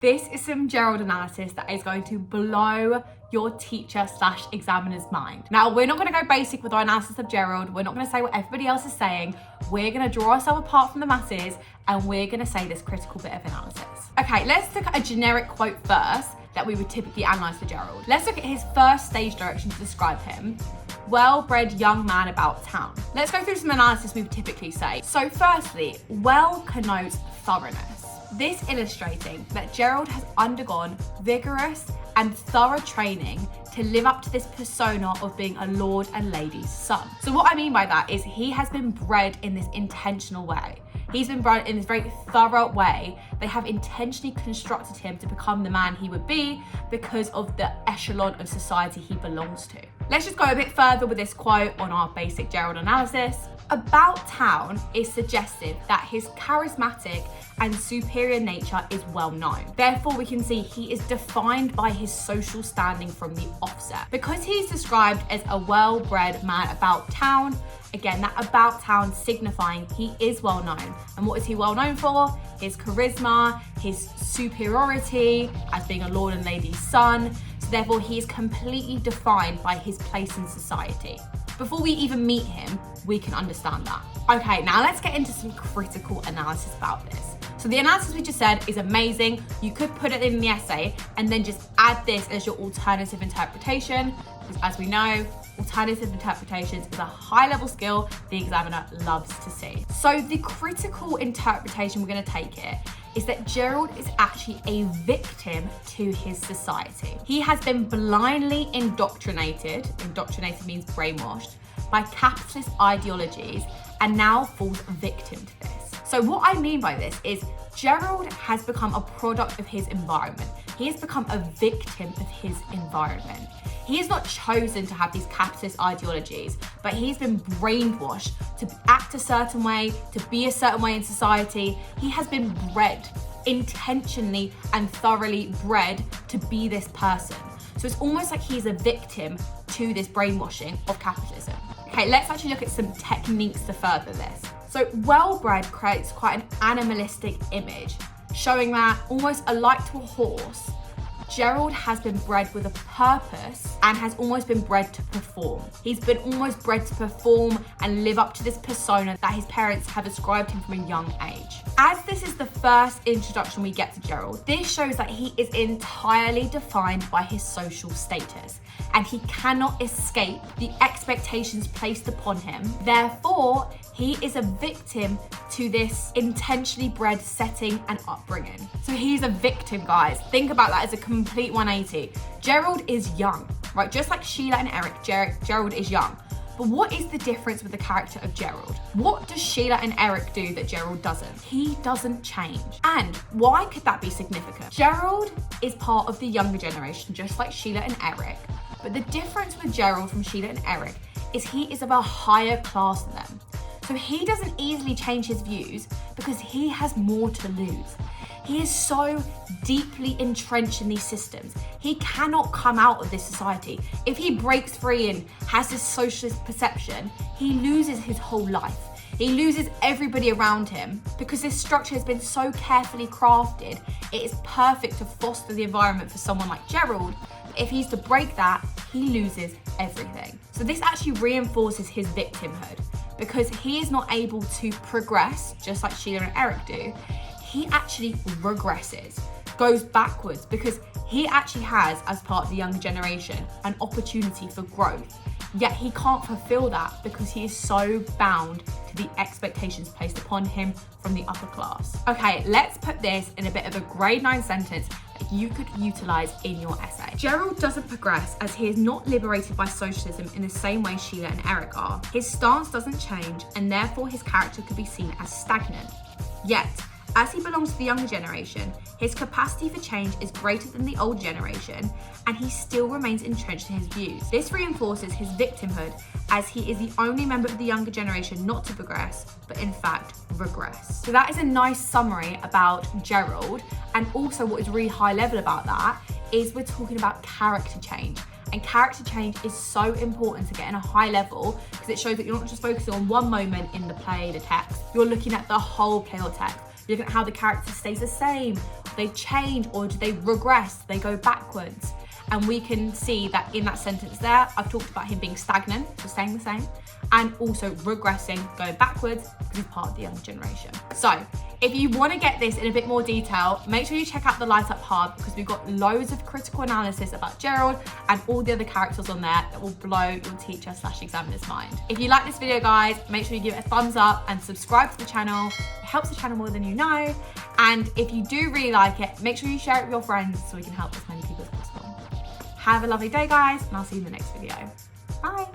This is some Gerald analysis that is going to blow your teacher/examiner's mind. Now, we're not going to go basic with our analysis of Gerald. We're not going to say what everybody else is saying. We're going to draw ourselves apart from the masses and we're going to say this critical bit of analysis. Okay, let's look at a generic quote first that we would typically analyse for Gerald. Let's look at his first stage direction to describe him. Well-bred young man about town. Let's go through some analysis we would typically say. So firstly, well connotes thoroughness. This illustrating that Gerald has undergone vigorous and thorough training to live up to this persona of being a lord and lady's son. So what I mean by that is he has been bred in this intentional way. He's been bred in this very thorough way. They have intentionally constructed him to become the man he would be because of the echelon of society he belongs to. Let's just go a bit further with this quote on our basic Gerald analysis. About town is suggestive that his charismatic and superior nature is well known. Therefore, we can see he is defined by his social standing from the offset. Because he's described as a well-bred man about town, again, that about town signifying he is well known. And what is he well known for? His charisma, his superiority as being a lord and lady's son. So therefore, he is completely defined by his place in society. Before we even meet him, we can understand that. Okay, now let's get into some critical analysis about this. So the analysis we just said is amazing. You could put it in the essay and then just add this as your alternative interpretation, because as we know, alternative interpretations is a high-level skill the examiner loves to see. So the critical interpretation we're going to take here is that Gerald is actually a victim to his society. He has been blindly indoctrinated means brainwashed, by capitalist ideologies and now falls victim to this. So what I mean by this is Gerald has become a product of his environment. He has become a victim of his environment. He has not chosen to have these capitalist ideologies, but he's been brainwashed to act a certain way, to be a certain way in society. He has been bred, intentionally and thoroughly bred to be this person. So it's almost like he's a victim to this brainwashing of capitalism. Okay, let's actually look at some techniques to further this. So well-bred creates quite an animalistic image, showing that almost alike to a horse, Gerald has been bred with a purpose and has almost been bred to perform. He's been almost bred to perform and live up to this persona that his parents have ascribed him from a young age. As this is the first introduction we get to Gerald, this shows that he is entirely defined by his social status and he cannot escape the expectations placed upon him. Therefore, he is a victim to this intentionally bred setting and upbringing. So he's a victim, guys. Think about that as a complete 180. Gerald is young, right? Just like Sheila and Eric, Gerald is young. But what is the difference with the character of Gerald? What does Sheila and Eric do that Gerald doesn't? He doesn't change. And why could that be significant? Gerald is part of the younger generation, just like Sheila and Eric. But the difference with Gerald from Sheila and Eric is he is of a higher class than them. So he doesn't easily change his views because he has more to lose. He is so deeply entrenched in these systems. He cannot come out of this society. If he breaks free and has this socialist perception, he loses his whole life. He loses everybody around him because this structure has been so carefully crafted. It is perfect to foster the environment for someone like Gerald. But if he's to break that, he loses everything. So this actually reinforces his victimhood because he is not able to progress just like Sheila and Eric do. He actually regresses, goes backwards because he actually has, as part of the younger generation, an opportunity for growth. Yet he can't fulfill that because he is so bound to the expectations placed upon him from the upper class. Okay, let's put this in a bit of a grade 9 sentence that you could utilize in your essay. Gerald doesn't progress as he is not liberated by socialism in the same way Sheila and Eric are. His stance doesn't change and therefore his character could be seen as stagnant. Yet, as he belongs to the younger generation, his capacity for change is greater than the old generation, and he still remains entrenched in his views. This reinforces his victimhood, as he is the only member of the younger generation not to progress, but in fact, regress. So that is a nice summary about Gerald, and also what is really high level about that is we're talking about character change. And character change is so important to get in a high level because it shows that you're not just focusing on one moment in the play, the text, you're looking at the whole play or text. You're looking at how the character stays the same, Do they change or do they regress? Do they go backwards? And we can see that in that sentence there, I've talked about him being stagnant, so staying the same, and also regressing, going backwards, because he's part of the younger generation. So if you want to get this in a bit more detail, make sure you check out the Light Up Hub, because we've got loads of critical analysis about Gerald and all the other characters on there that will blow your teacher/examiner's mind. If you like this video, guys, make sure you give it a thumbs up and subscribe to the channel. It helps the channel more than you know. And if you do really like it, make sure you share it with your friends so we can help as many people as possible. Have a lovely day, guys, and I'll see you in the next video. Bye.